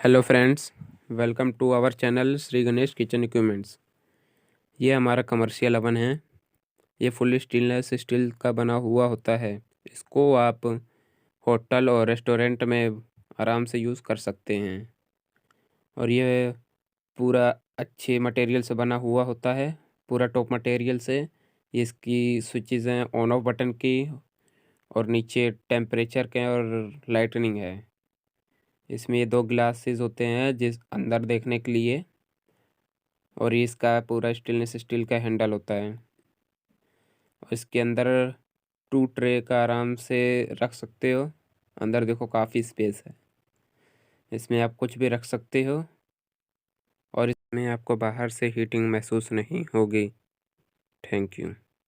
Hello friends, welcome to our channel Shri Ganesh kitchen equipments. ये हमारा commercial oven है। ये फुल स्टेनलेस स्टील का बना हुआ होता है। इसको आप होटल और रेस्टोरेंट में आराम से यूज़ कर सकते हैं। और ये पूरा अच्छे मटेरियल से बना हुआ होता है, पूरा टॉप मटेरियल से। इसकी स्विचेस हैं ऑन ऑफ बटन की, और नीचे टेम्परेचर के और लाइटनिंग है। इसमें ये 2 ग्लासेस होते हैं जिस अंदर देखने के लिए, और ये इसका पूरा स्टेनलेस स्टील का हैंडल होता है। और इसके अंदर 2 ट्रे का आराम से रख सकते हो। अंदर देखो काफ़ी स्पेस है, इसमें आप कुछ भी रख सकते हो, और इसमें आपको बाहर से हीटिंग महसूस नहीं होगी। Thank you.